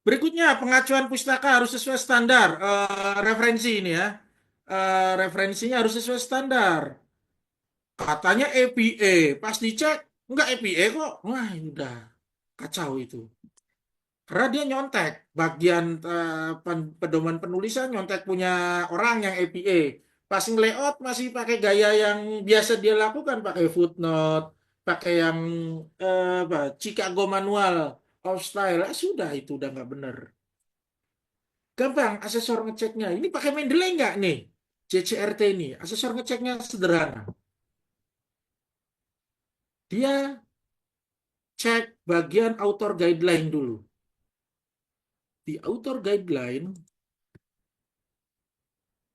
Berikutnya, pengacuan pustaka harus sesuai standar. Referensi ini ya. Referensinya harus sesuai standar. Katanya APA. Pas dicek, enggak APA kok. Wah, udah kacau itu. Karena dia nyontek. Bagian pedoman penulisan nyontek punya orang yang APA. Pas layout masih pakai gaya yang biasa dia lakukan. Pakai footnote. Pakai yang apa, Chicago Manual of Style. Sudah, itu udah nggak bener. Gampang asesor ngeceknya. Ini pakai Mendeley nggak nih? CCRT ini. Asesor ngeceknya sederhana. Dia cek bagian author guideline dulu. Di author guideline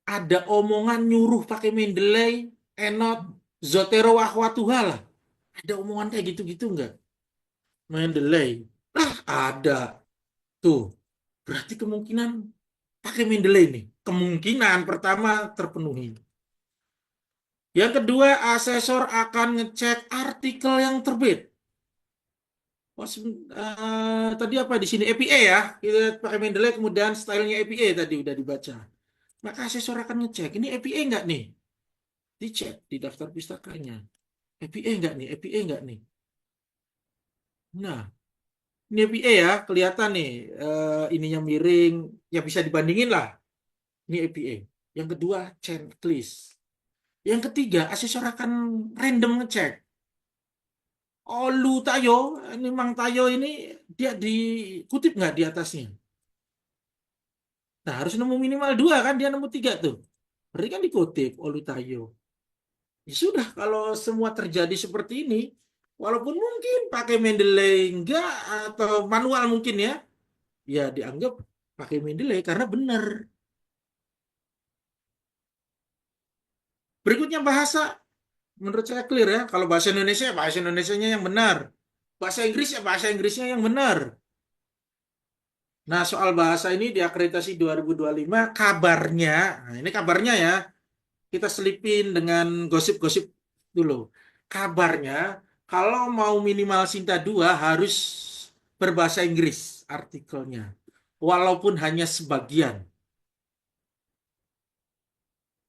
ada omongan nyuruh pakai Mendeley, Enot, Zotero, Akhwatuha lah. Ada omongan kayak gitu-gitu nggak? Mendeley. Ah, ada. Tuh. Berarti kemungkinan pakai Mendeley nih. Kemungkinan pertama terpenuhi. Yang kedua, asesor akan ngecek artikel yang terbit. Oh, tadi apa di sini APA ya? Kita pakai Mendeley kemudian stylenya APA tadi udah dibaca. Maka asesor akan ngecek ini APA nggak nih? Dicek di daftar pustakanya. APA nggak nih? APA nggak nih? Nah, ini APA ya, kelihatan nih ininya miring, ya bisa dibandingin lah. Ini APA. Yang kedua, checklist. Yang ketiga, asesor akan random ngecek. Oh, Lu Tayo, ini Mang Tayo ini dia dikutip nggak di atasnya? Nah, harus nemu minimal dua kan, dia nemu tiga tuh. Berarti kan dikutip Olu Tayo. Ya sudah, kalau semua terjadi seperti ini, walaupun mungkin pakai Mendeley enggak atau manual mungkin ya, ya dianggap pakai Mendeley karena benar. Berikutnya bahasa, menurut saya clear ya. Kalau bahasa Indonesianya yang benar. Bahasa Inggris ya bahasa Inggrisnya yang benar. Nah, soal bahasa ini diakreditasi 2025, kabarnya, nah ini kabarnya ya, kita selipin dengan gosip-gosip dulu. Kabarnya, kalau mau minimal Sinta 2 harus berbahasa Inggris artikelnya. Walaupun hanya sebagian.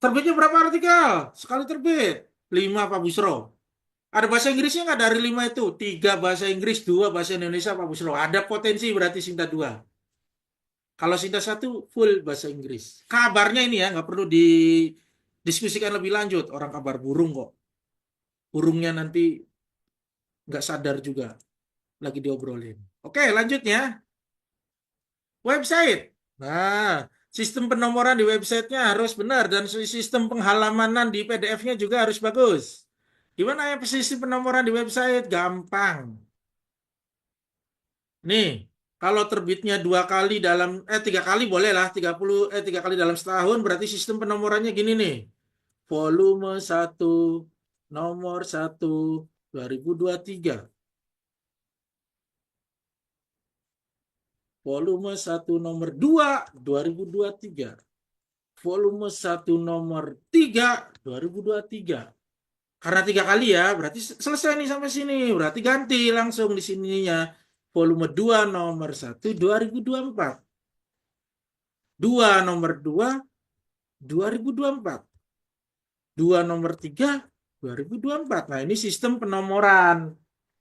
Terbitnya berapa artikel? Sekali terbit. 5 Pak Busro. Ada bahasa Inggrisnya nggak dari 5 itu? 3 bahasa Inggris, 2 bahasa Indonesia Pak Busro. Ada potensi berarti Sinta 2. Kalau Sinta 1 full bahasa Inggris. Kabarnya ini ya, nggak perlu didiskusikan lebih lanjut. Orang kabar burung kok. Burungnya nanti nggak sadar juga lagi diobrolin. Oke, lanjutnya website. Nah, sistem penomoran di websitenya harus benar dan sistem penghalamanan di PDF-nya juga harus bagus. Gimana ya sistem penomoran di website? Gampang. Nih, kalau terbitnya 2 kali dalam 3 kali boleh lah 3 kali dalam setahun berarti sistem penomorannya gini nih. Volume 1 nomor 1 2023. Volume 1 nomor 2 2023. Volume 1 nomor 3 2023. Karena 3 kali ya, berarti selesai nih sampai sini. Berarti ganti langsung di sininya. Volume 2 nomor 1 2024. 2 nomor 2 2024. 2 nomor 3 2024. Nah, ini sistem penomoran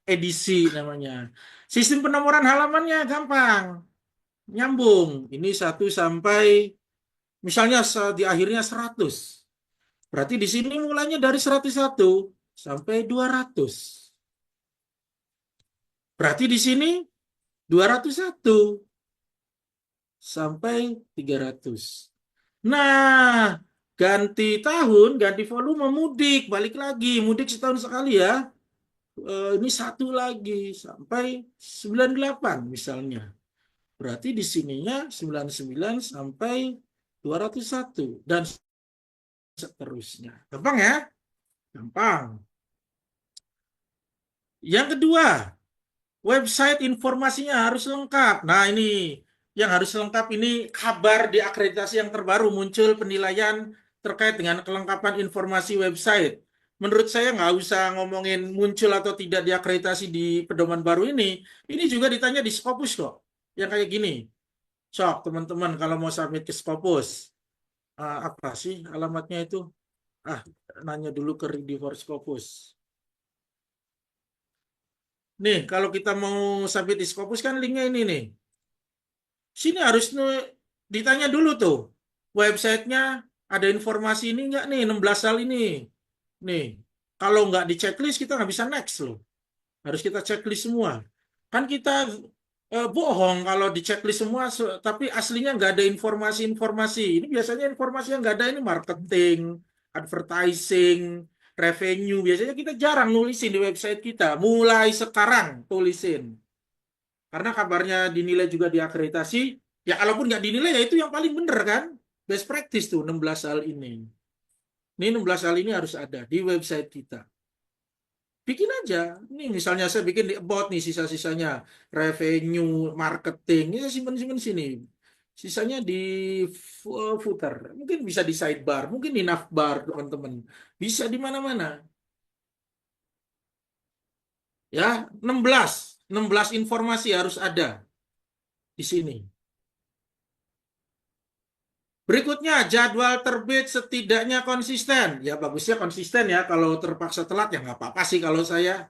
edisi namanya. Sistem penomoran halamannya gampang. Nyambung. Ini 1 sampai misalnya di akhirnya 100. Berarti di sini mulainya dari 101 sampai 200. Berarti di sini 201 sampai 300. Nah, ganti tahun, ganti volume, mudik, balik lagi. Mudik setahun sekali ya. Ini satu lagi sampai 98 misalnya. Berarti di sininya 99 sampai 201 dan seterusnya. Gampang ya? Gampang. Yang kedua, website informasinya harus lengkap. Nah, ini yang harus lengkap ini kabar di akreditasi yang terbaru muncul penilaian terkait dengan kelengkapan informasi website. Menurut saya nggak usah ngomongin muncul atau tidak diakreditasi di pedoman baru ini. Ini juga ditanya di Scopus kok. Yang kayak gini. Sok, teman-teman, kalau mau submit ke Scopus, apa sih alamatnya itu? Ah, nanya dulu ke Ready for Scopus. Nih, kalau kita mau submit di Scopus kan linknya ini nih. Sini harus ditanya dulu tuh. Websitenya ada informasi ini nggak nih, 16 hal ini. Nih, kalau nggak di checklist kita nggak bisa next loh. Harus kita checklist semua. Kan kita bohong kalau di checklist semua, tapi aslinya nggak ada informasi-informasi. Ini biasanya informasi yang nggak ada ini marketing, advertising, revenue. Biasanya kita jarang nulisin di website kita. Mulai sekarang tulisin. Karena kabarnya dinilai juga diakreditasi. Ya kalaupun nggak dinilai ya itu yang paling bener kan. Best practice tuh 16 hal ini. Ini 16 hal ini harus ada di website kita. Bikin aja. Ini misalnya saya bikin di about nih sisa-sisanya. Revenue, marketing. Ini saya simpen-simpen sini. Sisanya di footer. Mungkin bisa di sidebar. Mungkin di navbar, teman-teman. Bisa di mana-mana. Ya, 16 informasi harus ada di sini. Berikutnya, jadwal terbit setidaknya konsisten. Ya, bagusnya konsisten ya. Kalau terpaksa telat, ya nggak apa-apa sih kalau saya.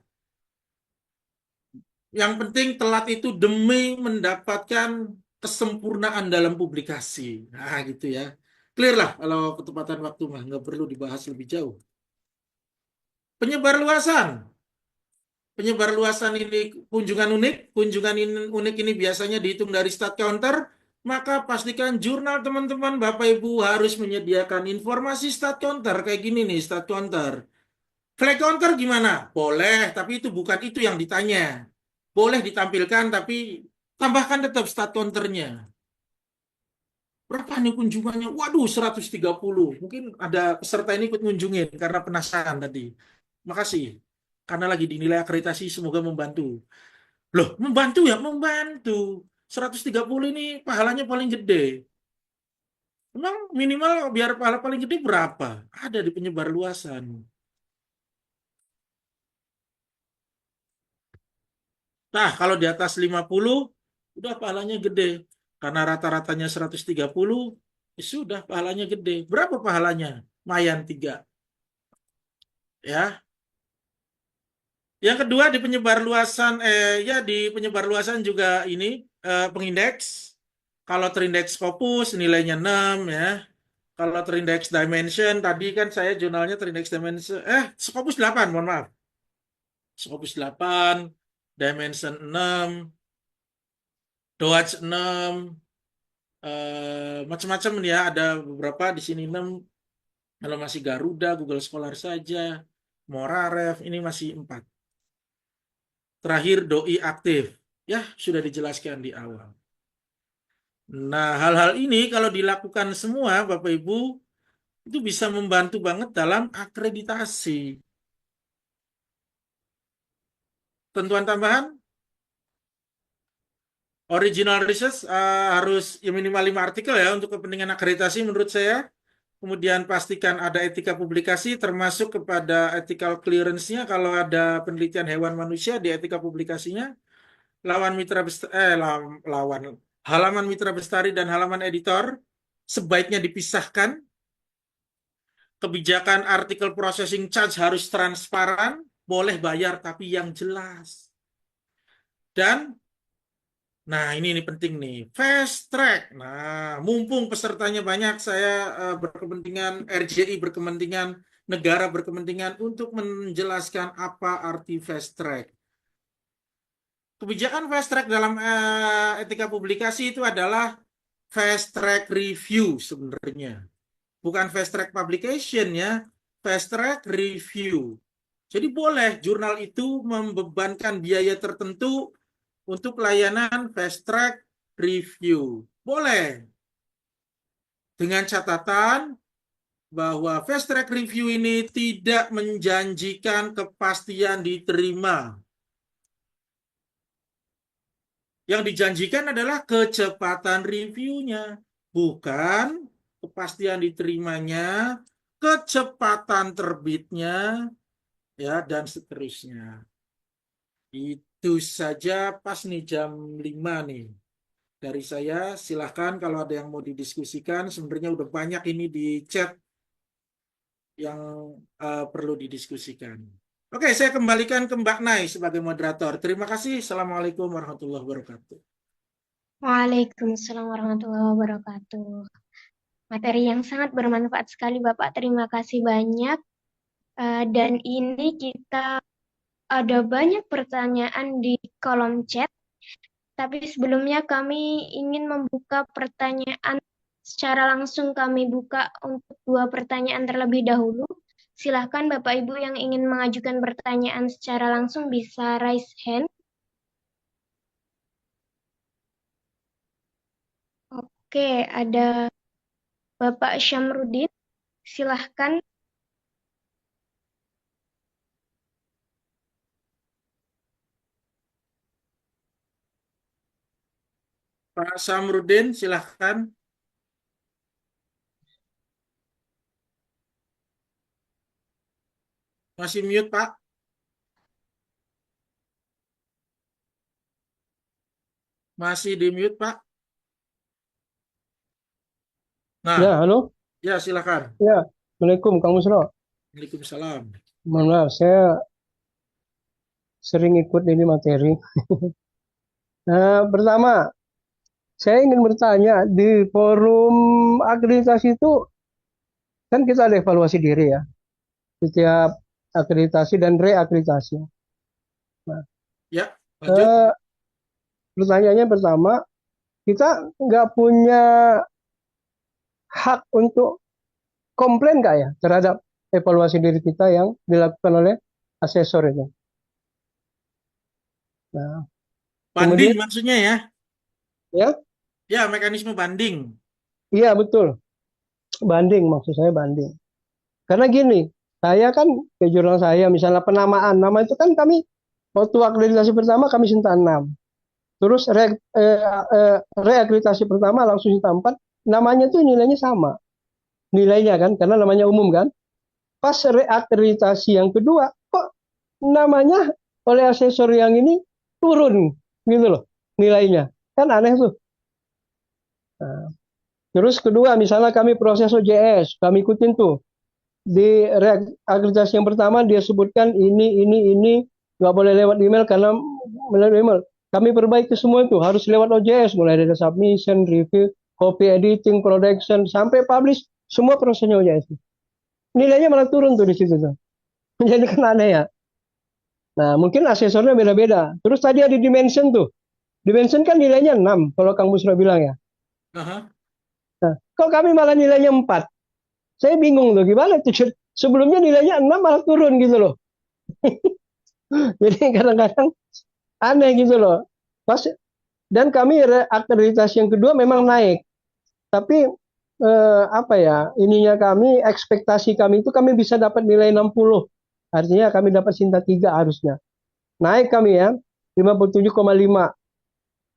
Yang penting telat itu demi mendapatkan kesempurnaan dalam publikasi. Nah, gitu ya. Clear lah kalau ketepatan waktu mah. Nggak perlu dibahas lebih jauh. Penyebar luasan. Penyebar luasan ini kunjungan unik. Unik ini biasanya dihitung dari stat counter. Maka pastikan jurnal teman-teman Bapak Ibu harus menyediakan informasi stat counter. Kayak gini nih stat counter. Flag counter gimana? Boleh, tapi itu bukan itu yang ditanya. Boleh ditampilkan, tapi tambahkan tetap stat counternya. Berapa nih kunjungannya? Waduh, 130. Mungkin ada peserta ini ikut ngunjungin karena penasaran tadi. Makasih. Karena lagi dinilai akreditasi, semoga membantu. Loh, membantu ya? Membantu. 130 ini pahalanya paling gede. Emang minimal biar pahala paling gede berapa? Ada di penyebar luasan. Nah, kalau di atas 50, udah pahalanya gede. Karena rata-ratanya 130, ya sudah pahalanya gede. Berapa pahalanya? Mayan 3. Ya. Yang kedua di penyebar luasan, ya di penyebar luasan juga ini pengindeks. Kalau terindeks Scopus nilainya 6 ya. Kalau terindeks Dimension, tadi kan saya jurnalnya terindeks Dimension, Scopus 8, mohon maaf. Scopus 8, Dimension 6, Dodge 6, macam-macam ya, ada beberapa di sini 6. Kalau masih Garuda, Google Scholar saja, Morarev ini masih 4. Terakhir doi aktif. Ya, sudah dijelaskan di awal. Nah, hal-hal ini kalau dilakukan semua Bapak Ibu itu bisa membantu banget dalam akreditasi. Tentuan tambahan, original research harus ya minimal 5 artikel ya untuk kepentingan akreditasi menurut saya. Kemudian pastikan ada etika publikasi termasuk kepada ethical clearance-nya kalau ada penelitian hewan manusia di etika publikasinya. Lawan mitra lawan halaman mitra bestari dan halaman editor sebaiknya dipisahkan. Kebijakan artikel processing charge harus transparan, boleh bayar tapi yang jelas. Dan ini penting nih, fast track. Nah, mumpung pesertanya banyak, saya berkepentingan, RJI berkepentingan, negara berkepentingan untuk menjelaskan apa arti fast track. Kebijakan fast track dalam etika publikasi itu adalah fast track review sebenarnya. Bukan fast track publication ya, fast track review. Jadi boleh jurnal itu membebankan biaya tertentu untuk layanan fast track review. Boleh. Dengan catatan bahwa fast track review ini tidak menjanjikan kepastian diterima. Yang dijanjikan adalah kecepatan reviewnya, bukan kepastian diterimanya, kecepatan terbitnya, ya dan seterusnya. Itu saja pas nih jam 5 nih. dari saya. Silahkan kalau ada yang mau didiskusikan. Sebenarnya udah banyak ini di chat yang perlu didiskusikan. Oke, saya kembalikan ke Mbak Nai sebagai moderator. Terima kasih. Assalamualaikum warahmatullahi wabarakatuh. Waalaikumsalam warahmatullahi wabarakatuh. Materi yang sangat bermanfaat sekali, Bapak. Terima kasih banyak. Dan ini kita ada banyak pertanyaan di kolom chat, tapi sebelumnya kami ingin membuka pertanyaan secara langsung. Kami buka untuk 2 pertanyaan terlebih dahulu. Silahkan Bapak Ibu yang ingin mengajukan pertanyaan secara langsung bisa raise hand. Oke, ada Bapak Syamrudin. Silahkan. Pak Samrudin, silahkan. Masih mute, Pak. Masih di mute, Pak. Ya, Nah, halo. ya silahkan. Ya, Assalamualaikum Kang Musro. Waalaikumsalam. Mohon maaf, saya sering ikut ini materi. Pertama, saya ingin bertanya di forum akreditasi itu kan kita ada evaluasi diri ya, setiap akreditasi dan reakreditasi. Nah, Ya, lanjut. eh, pertanyaannya pertama, kita nggak punya hak untuk komplain nggak ya terhadap evaluasi diri kita yang dilakukan oleh asesor itu. Nah, Banding kemudian maksudnya ya. ya, Ya, mekanisme banding. iya betul, banding maksud saya banding. Karena gini, saya kan ke jurnal saya, misalnya penamaan, nama itu kan kami waktu akreditasi pertama kami minta 6. Terus reakreditasi pertama langsung minta 4. Namanya tuh nilainya sama. Nilainya kan, karena namanya umum kan. Pas reakreditasi yang kedua, kok namanya oleh asesor yang ini turun gitu loh nilainya. Kan aneh tuh. Nah, terus kedua, misalnya kami proses OJS, kami ikutin tuh. Di akreditasi yang pertama dia sebutkan ini nggak boleh lewat email karena melalui email. Kami perbaiki semua itu harus lewat OJS, mulai dari submission, review, copy editing, production sampai publish, semua prosesnya OJS. Nilainya malah turun tuh di situ tuh. Menjadi kan aneh ya. Nah, mungkin asesornya beda-beda. Terus tadi ada dimension tuh. Dimension kan nilainya 6 kalau Kang Busra bilang ya. Aha. Nah, kok kami malah nilainya 4. Saya bingung tuh gimana tuh. Sebelumnya nilainya 6 malah turun gitu loh. Jadi kadang-kadang aneh gitu loh. Pas dan kami akreditasi yang kedua memang naik, tapi apa ya ininya kami ekspektasi kami itu kami bisa dapat nilai 60. Artinya kami dapat Sinta 3 harusnya. Naik kami ya 57,5.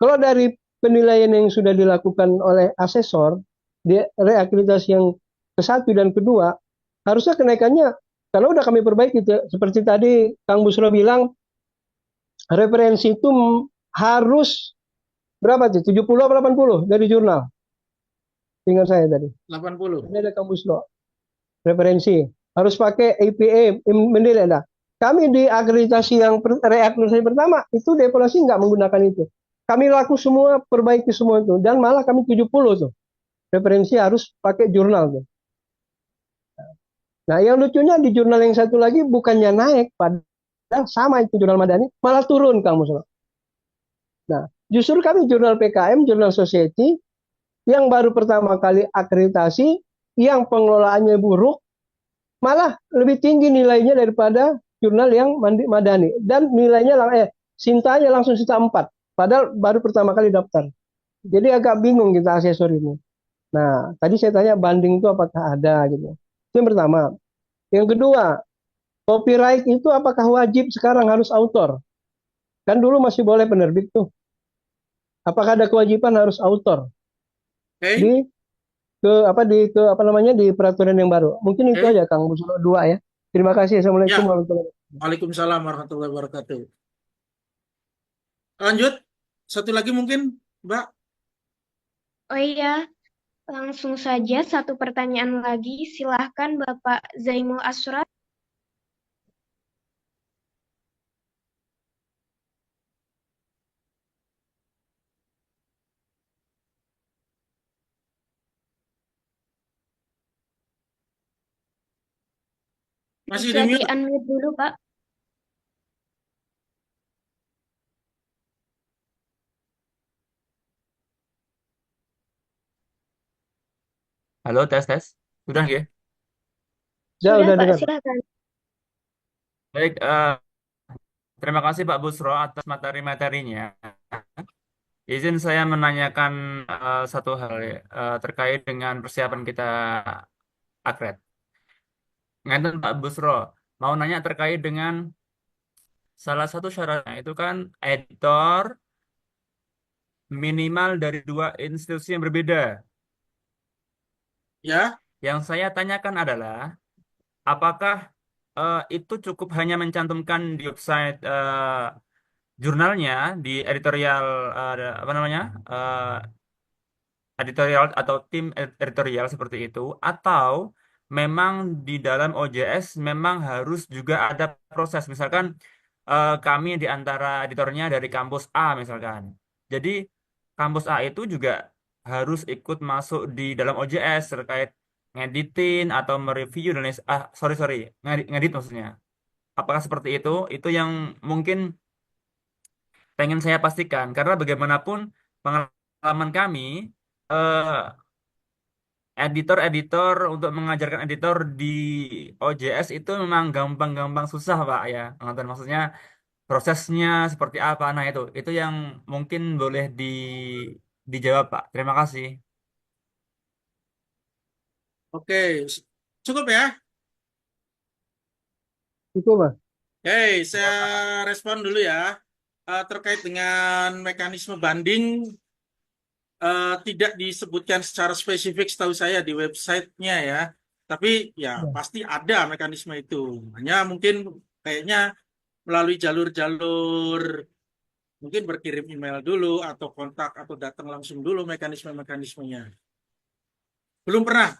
Kalau dari penilaian yang sudah dilakukan oleh asesor di reakreditasi yang ke-1 dan kedua harusnya kenaikannya kalau udah kami perbaiki seperti tadi Kang Busro bilang referensi itu harus berapa tuh? 70 atau 80 dari jurnal. Ingat saya tadi. 80. Ini ada kampus lo. Referensi. Harus pakai APA, menilai. Nah, kami di akreditasi yang reakreditasi pertama, itu devaluasi nggak menggunakan itu. Kami laku semua, perbaiki semua itu. Dan malah kami 70 tuh. Referensi harus pakai jurnal tuh. Nah, yang lucunya di jurnal yang satu lagi bukannya naik, padahal sama itu jurnal Madani, malah turun Kang Muslo. Nah, justru kami jurnal PKM, jurnal Society, yang baru pertama kali akreditasi, yang pengelolaannya buruk, malah lebih tinggi nilainya daripada jurnal yang Madani. Dan nilainya Sintanya langsung Sinta 4. Padahal baru pertama kali daftar. Jadi agak bingung kita asesor ini. Nah, tadi saya tanya banding itu apakah ada gitu. Itu yang pertama. Yang kedua, copyright itu apakah wajib sekarang harus autor? Kan dulu masih boleh penerbit tuh. Apakah ada kewajiban harus autor di Oke. apa namanya di peraturan yang baru. Mungkin itu Oke. aja Kang Busro dua ya. Terima kasih. Assalamualaikum Ya, warahmatullahi wabarakatuh. Waalaikumsalam warahmatullahi wabarakatuh. Lanjut. Satu lagi mungkin, Mbak. Oh iya, langsung saja satu pertanyaan lagi. Silahkan Bapak Zaimul Asrar. Masih di Bisa mute. di-unmute dulu, Pak. Halo, tes tes. Sudah ya? Sudah, Udah Pak, dengar. silakan. Baik, terima kasih Pak Busro atas materi-materinya. Izin saya menanyakan satu hal ya, terkait dengan persiapan kita akred. Ngeten Pak Busro, mau nanya terkait dengan salah satu syaratnya itu kan editor minimal dari dua institusi yang berbeda. Ya, Yang saya tanyakan adalah, apakah itu cukup hanya mencantumkan di website jurnalnya di editorial apa namanya editorial atau tim editorial seperti itu, atau memang di dalam OJS memang harus juga ada proses, misalkan kami di antara editornya dari kampus A misalkan, jadi kampus A itu juga harus ikut masuk di dalam OJS terkait ngeditin atau mereview dan sorry sorry ngedit maksudnya. Apakah seperti itu? Itu yang mungkin pengen saya pastikan karena bagaimanapun pengalaman kami eh, editor-editor untuk mengajarkan editor di OJS itu memang gampang-gampang susah Pak ya. Nonton maksudnya prosesnya seperti apa. Nah itu yang mungkin boleh dijawab Pak. Terima kasih. oke. Cukup ya. Itu Mas. Oke, saya respon dulu ya. Terkait dengan mekanisme banding, tidak disebutkan secara spesifik setahu saya di websitenya ya. Tapi ya Ya. pasti ada mekanisme itu. Hanya mungkin kayaknya melalui jalur-jalur, mungkin berkirim email dulu atau kontak atau datang langsung dulu mekanisme-mekanismenya. Belum pernah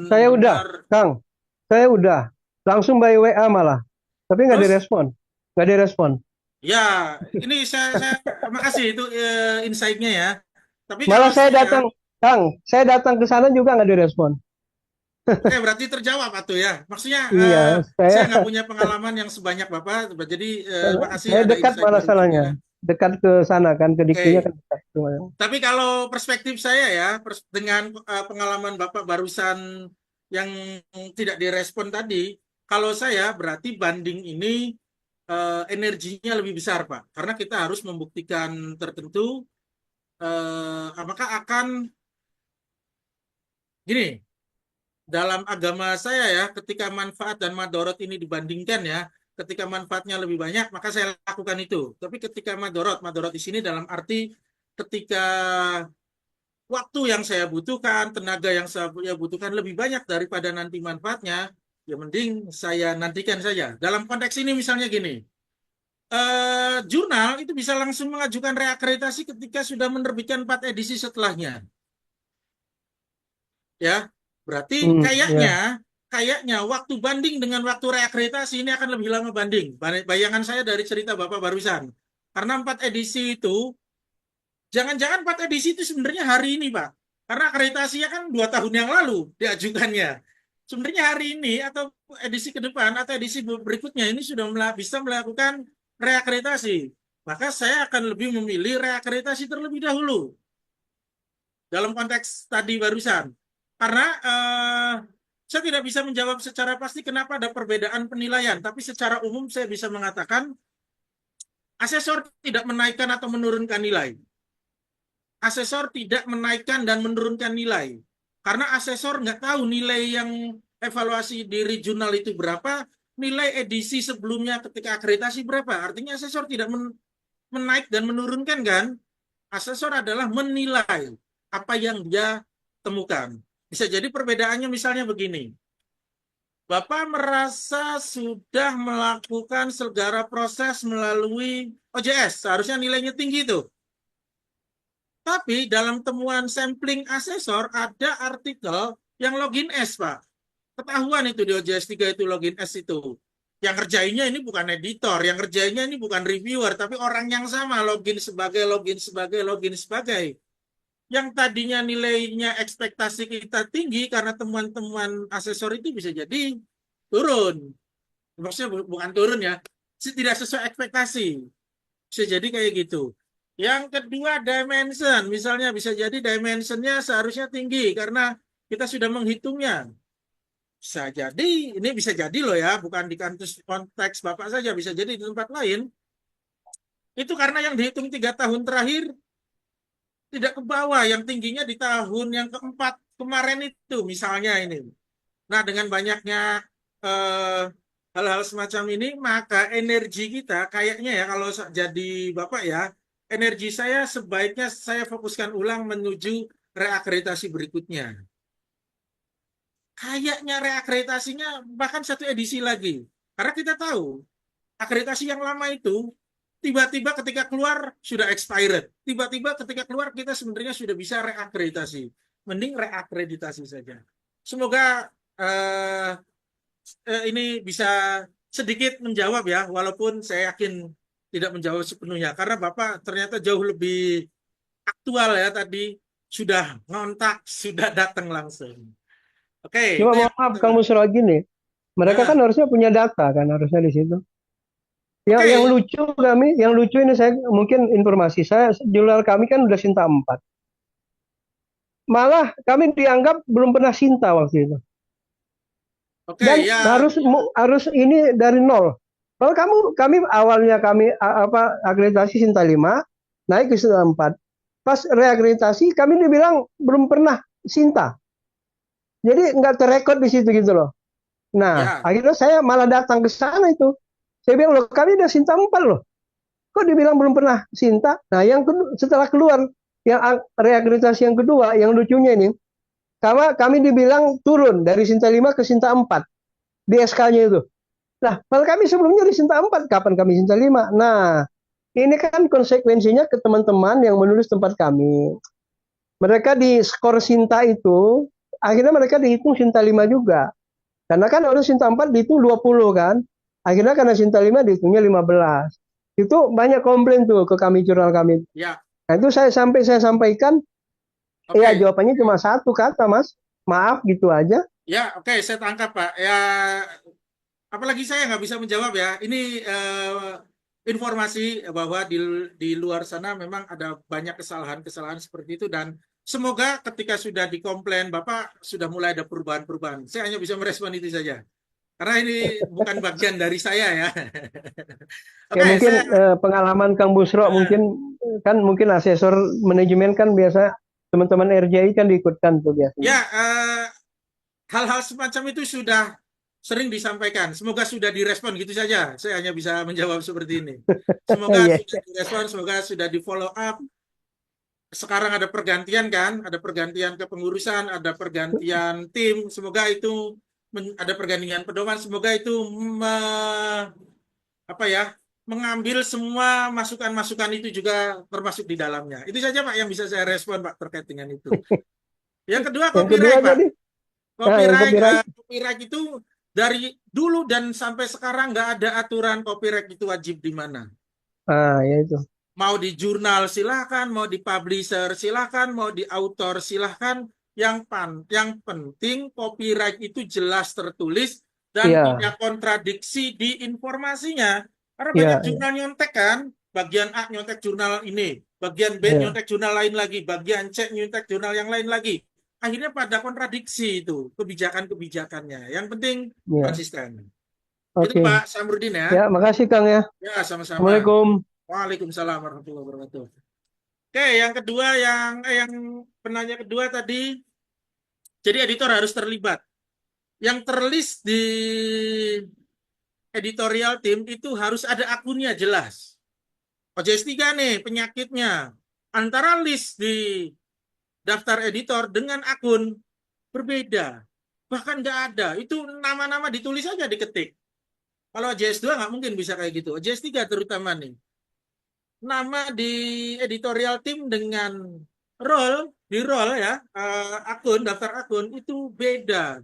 Saya udah, mendengar. Kang. Saya udah. Langsung by WA malah. Tapi nggak Terus direspon. Nggak direspon. ya, ini saya makasih itu insight-nya ya. Tapi kalau Malah saya saya, datang, Kang. Saya datang ke sana juga nggak direspon. oke berarti terjawab atuh ya. Maksudnya Iya, saya saya nggak punya pengalaman yang sebanyak Bapak, jadi makasih saya ada dekat insight malah baru sananya. juga. Dekat ke sana kan, ke Diktinya Oke, kan dekat. tapi kalau perspektif saya ya, dengan pengalaman Bapak barusan yang tidak direspon tadi, kalau saya berarti banding ini energinya lebih besar, Pak. Karena kita harus membuktikan tertentu, apakah akan gini, dalam agama saya ya, ketika manfaat dan madorot ini dibandingkan ya, ketika manfaatnya lebih banyak, maka saya lakukan itu. Tapi ketika madorot di sini dalam arti ketika waktu yang saya butuhkan, tenaga yang saya butuhkan lebih banyak daripada nanti manfaatnya, ya mending saya nantikan saja. Dalam konteks ini misalnya gini, jurnal itu bisa langsung mengajukan reakreditasi ketika sudah menerbitkan 4 edisi setelahnya. Ya, berarti kayaknya Ya. kayaknya waktu banding dengan waktu reakreditasi ini akan lebih lama banding. Bayangan saya dari cerita Bapak barusan. Karena 4 edisi itu, jangan-jangan 4 edisi itu sebenarnya hari ini, Pak. Karena akreditasinya kan 2 tahun yang lalu diajukannya. Sebenarnya hari ini atau edisi ke depan atau edisi berikutnya ini sudah bisa melakukan reakreditasi. Maka saya akan lebih memilih reakreditasi terlebih dahulu dalam konteks tadi barusan. Karena saya tidak bisa menjawab secara pasti kenapa ada perbedaan penilaian, tapi secara umum saya bisa mengatakan asesor tidak menaikkan atau menurunkan nilai. Asesor tidak menaikkan dan menurunkan nilai. Karena asesor nggak tahu nilai yang evaluasi di regional itu berapa, nilai edisi sebelumnya ketika akreditasi berapa. Artinya asesor tidak menaik dan menurunkan kan? Asesor adalah menilai apa yang dia temukan. Bisa jadi perbedaannya misalnya begini. Bapak merasa sudah melakukan segala proses melalui OJS, seharusnya nilainya tinggi itu. Tapi dalam temuan sampling asesor ada artikel yang login S, Pak. Ketahuan itu di OJS 3 itu login S itu. Yang kerjainnya ini bukan editor, yang kerjainnya ini bukan reviewer, tapi orang yang sama login sebagai, login sebagai, login sebagai. Yang tadinya nilainya ekspektasi kita tinggi karena temuan-temuan asesor itu bisa jadi turun. Maksudnya bukan turun ya, tidak sesuai ekspektasi. Bisa jadi kayak gitu. Yang kedua dimension, misalnya bisa jadi dimensionnya seharusnya tinggi karena kita sudah menghitungnya. Bisa jadi, ini bisa jadi loh ya, bukan di konteks Bapak saja, bisa jadi di tempat lain. Itu karena yang dihitung 3 tahun terakhir tidak ke bawah, yang tingginya di tahun yang keempat kemarin itu misalnya ini. Nah, dengan banyaknya eh, hal-hal semacam ini, maka energi kita kayaknya ya kalau jadi Bapak ya, energi saya sebaiknya saya fokuskan ulang menuju reakreditasi berikutnya. Kayaknya reakreditasinya bahkan 1 edisi lagi. Karena kita tahu, akreditasi yang lama itu tiba-tiba ketika keluar sudah expired. Tiba-tiba ketika keluar kita sebenarnya sudah bisa reakreditasi. Mending reakreditasi saja. Semoga ini bisa sedikit menjawab ya, walaupun saya yakin tidak menjawab sepenuhnya. Karena Bapak ternyata jauh lebih aktual ya tadi, sudah ngontak, sudah datang langsung. Oke, Cuma itu yang mohon maaf Kang pertama. Busro gini, mereka kan Nah, harusnya punya data kan harusnya di situ. Yang oke, lucu yang lucu ini saya mungkin informasi saya jurnal kami kan udah Sinta 4. Malah kami dianggap belum pernah Sinta waktu itu. oke, Dan ya, harus ini dari nol. Kalau kami awalnya akreditasi Sinta 5 naik ke Sinta 4. Pas reakreditasi kami dibilang belum pernah Sinta. Jadi nggak terrekod di situ gitu loh. Nah, ya, akhirnya saya malah datang ke sana itu. Saya bilang, loh kami udah Sinta 4 loh. Kok dibilang belum pernah Sinta? Nah, yang kedua, setelah keluar, yang reakreditasi yang kedua, yang lucunya ini, kami dibilang turun dari Sinta 5 ke Sinta 4 di SK-nya itu. Nah, kalau kami sebelumnya di Sinta 4, kapan kami Sinta 5? Nah, ini kan konsekuensinya ke teman-teman yang menulis tempat kami. Mereka di skor Sinta itu, akhirnya mereka dihitung Sinta 5 juga. Karena kan harus Sinta 4 dihitung 20 kan. Akhirnya karena Sinta 5 dihitungnya 15. Itu banyak komplain tuh ke kami jurnal kami. ya, Nah itu saya sampaikan, ya oke, jawabannya cuma satu kata Mas. Maaf gitu aja. ya, oke, saya tangkap Pak. Ya, apalagi saya nggak bisa menjawab ya. Ini informasi bahwa di luar sana memang ada banyak kesalahan-kesalahan seperti itu dan semoga ketika sudah dikomplain Bapak sudah mulai ada perubahan-perubahan. Saya hanya bisa merespon itu saja. Karena ini bukan bagian dari saya ya. Ya Oke, mungkin saya pengalaman Kang Busro mungkin asesor manajemen kan biasa teman-teman RJI kan diikutkan tuh ya biasanya. hal-hal semacam itu sudah sering disampaikan. Semoga sudah direspon gitu saja. Saya hanya bisa menjawab seperti ini. Semoga Iya. sudah direspon, semoga sudah di follow up. Sekarang ada pergantian kan, ada pergantian kepengurusan, ada pergantian tim. Semoga itu ada pergantian pedoman. Semoga itu apa ya, mengambil semua masukan-masukan itu juga termasuk di dalamnya. Itu saja Pak yang bisa saya respon Pak terkait dengan itu. Yang kedua Yang kedua copyright Pak. tadi, yang Copyright, copyright. copyright itu dari dulu dan sampai sekarang nggak ada aturan copyright itu wajib di mana. Ya itu. Mau di jurnal silahkan, mau di publisher silahkan, mau di author silahkan. Yang penting copyright itu jelas tertulis dan Iya, tidak kontradiksi di informasinya. Karena banyak iya, jurnal nyontek kan, bagian A nyontek jurnal ini, bagian B iya, nyontek jurnal lain lagi, bagian C nyontek jurnal yang lain lagi. Akhirnya pada kontradiksi itu kebijakan-kebijakannya. Yang penting iya. konsisten. Itu Oke. Pak Samrudin ya. Ya, makasih Kang ya. Ya, sama-sama. Assalamualaikum. Waalaikumsalam warahmatullahi wabarakatuh. Oke, yang kedua yang penanya kedua tadi, jadi editor harus terlibat. Yang terlist di editorial team itu harus ada akunnya jelas. OJS 3 nih penyakitnya. Antara list di daftar editor dengan akun berbeda. Bahkan nggak ada. Itu nama-nama ditulis saja diketik. Kalau OJS 2 nggak mungkin bisa kayak gitu. OJS 3 terutama nih. Nama di editorial team dengan di roll ya, akun, daftar akun itu beda.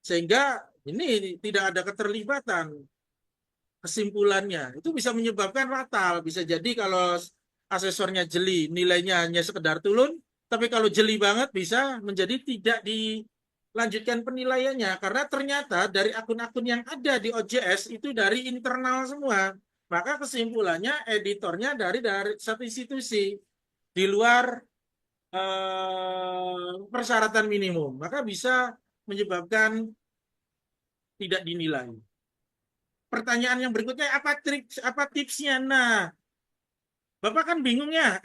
Sehingga ini tidak ada keterlibatan kesimpulannya. Itu bisa menyebabkan fatal. Bisa jadi kalau asesornya jeli, nilainya hanya sekedar turun, tapi kalau jeli banget bisa menjadi tidak dilanjutkan penilaiannya. Karena ternyata dari akun-akun yang ada di OJS itu dari internal semua. Maka kesimpulannya editornya dari satu institusi di luar persyaratan minimum. Maka bisa menyebabkan tidak dinilai. Pertanyaan yang berikutnya, apa tipsnya? Nah, Bapak kan bingung ya,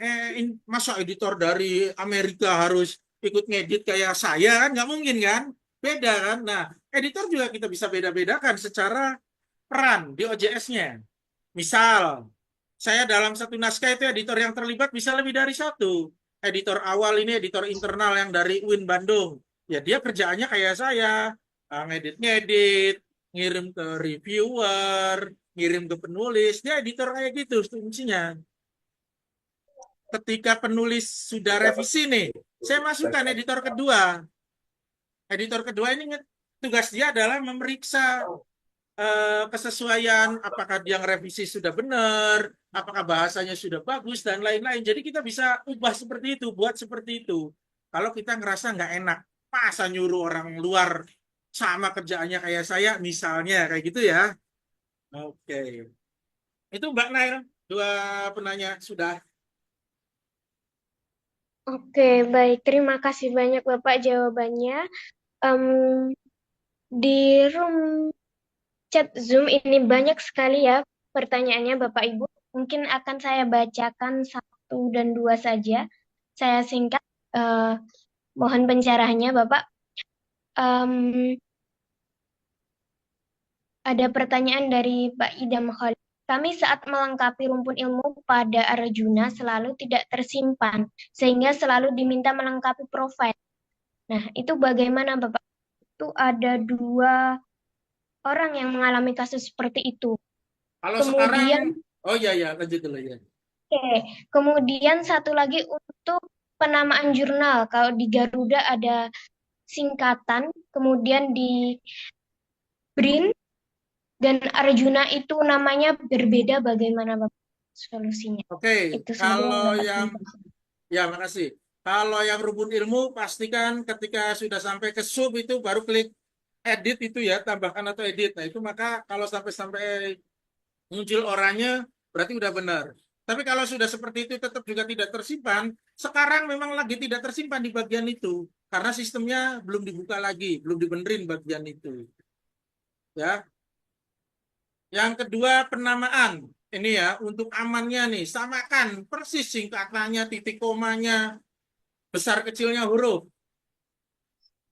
masa editor dari Amerika harus ikut ngedit kayak saya kan? Nggak mungkin kan? Beda kan? Nah, editor juga kita bisa beda-bedakan secara peran di OJS-nya. Misal, saya dalam satu naskah itu editor yang terlibat bisa lebih dari satu. Editor awal ini editor internal yang dari UIN Bandung. Ya dia kerjaannya kayak saya, ngedit-ngedit, ngirim ke reviewer, ngirim ke penulis. Dia editor kayak gitu fungsinya. Ketika penulis sudah revisi nih, saya masukkan editor kedua. Editor kedua ini tugas dia adalah memeriksa kesesuaian, apakah dia revisi sudah benar, apakah bahasanya sudah bagus, dan lain-lain. Jadi kita bisa ubah seperti itu, buat seperti itu. Kalau kita ngerasa nggak enak, masa nyuruh orang luar sama kerjaannya kayak saya, misalnya, kayak gitu ya. Oke. Itu Mbak Nail, dua penanya sudah. Oke, baik. Terima kasih banyak Bapak jawabannya. Em, di room chat Zoom ini banyak sekali ya pertanyaannya Bapak Ibu. Mungkin akan saya bacakan satu dan dua saja. Saya singkat. eh, Mohon pencerahannya Bapak. Em, Ada pertanyaan dari Pak Idam Khalid. Kami saat melengkapi rumpun ilmu pada Arjuna selalu tidak tersimpan, sehingga selalu diminta melengkapi profil. Nah, itu bagaimana Bapak? Itu ada dua orang yang mengalami kasus seperti itu. Kalau sekarang, Kemudian, oh iya ya, lanjut dulu ya. kemudian satu lagi untuk penamaan jurnal. Kalau di Garuda ada singkatan, kemudian di BRIN dan Arjuna itu namanya berbeda. Bagaimana Bapak solusinya? Oke, Itu saja yang kalau dapat yang, saya sampaikan. ya makasih. Kalau yang rumpun ilmu, pastikan ketika sudah sampai ke sub itu baru klik edit itu ya, tambahkan atau edit. Nah itu maka kalau sampai muncul oranye, berarti udah benar. Tapi kalau sudah seperti itu tetap juga tidak tersimpan, sekarang memang lagi tidak tersimpan di bagian itu. Karena sistemnya belum dibuka lagi, belum dibenerin bagian itu. Ya, yang kedua penamaan. Ini ya, untuk amannya nih, samakan persis singkatannya, titik komanya, besar kecilnya huruf.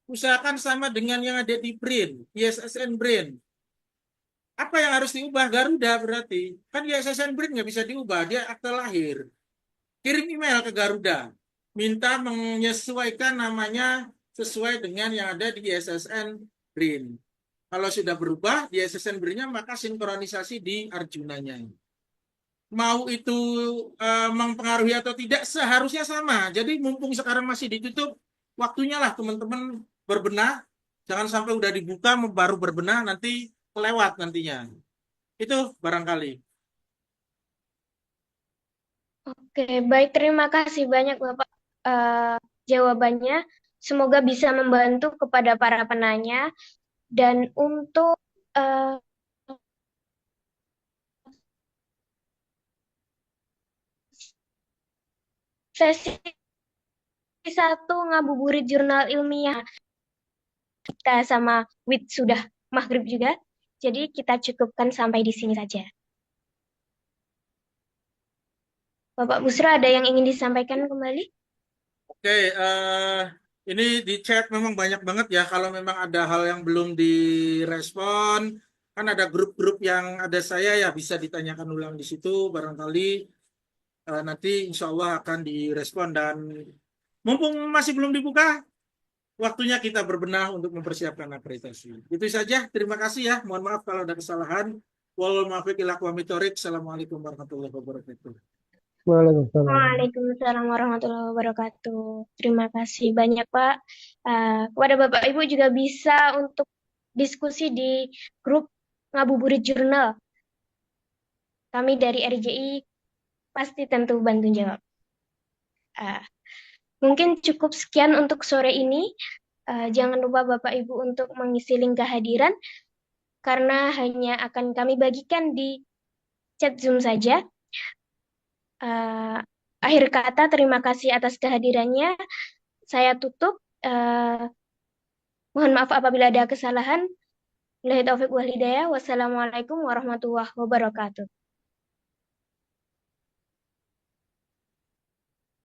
Usahakan sama dengan yang ada di BRIN, ISSN BRIN. Apa yang harus diubah? Garuda berarti. Kan ISSN BRIN nggak bisa diubah, dia akte lahir. Kirim email ke Garuda. Minta menyesuaikan namanya sesuai dengan yang ada di ISSN BRIN. Kalau sudah berubah di ISSN BRIN-nya, maka sinkronisasi di Arjunanya. Mau itu mempengaruhi atau tidak, seharusnya sama. Jadi mumpung sekarang masih ditutup, waktunya lah teman-teman berbenah. Jangan sampai udah dibuka baru berbenah, nanti kelewat nantinya. Itu barangkali. Oke, baik. Terima kasih banyak Bapak jawabannya. Semoga bisa membantu kepada para penanya. Dan untuk eh, sesi satu ngabuburit jurnal ilmiah, kita sama Wid sudah maghrib juga. Jadi kita cukupkan sampai di sini saja. Bapak Busra, ada yang ingin disampaikan kembali? Oke, ini di chat memang banyak banget ya. Kalau memang ada hal yang belum direspon, kan ada grup-grup yang ada saya ya bisa ditanyakan ulang di situ. Barangkali nanti insya Allah akan direspon dan mumpung masih belum dibuka, waktunya kita berbenah untuk mempersiapkan akreditasi. Itu saja. Terima kasih ya. Mohon maaf kalau ada kesalahan. Wallahualam. Assalamualaikum warahmatullahi wabarakatuh. Waalaikumsalam. Waalaikumsalam warahmatullahi wabarakatuh. Terima kasih banyak, Pak. Kepada Bapak Ibu juga bisa untuk diskusi di grup Ngabuburit Jurnal. Kami dari RJI pasti tentu bantu jawab. Ah, Mungkin cukup sekian untuk sore ini. Jangan lupa Bapak Ibu untuk mengisi link kehadiran karena hanya akan kami bagikan di chat Zoom saja. Akhir kata, terima kasih atas kehadirannya. Saya tutup. Mohon maaf apabila ada kesalahan. Wabillahi taufiq wal hidayah. Wassalamualaikum warahmatullahi wabarakatuh.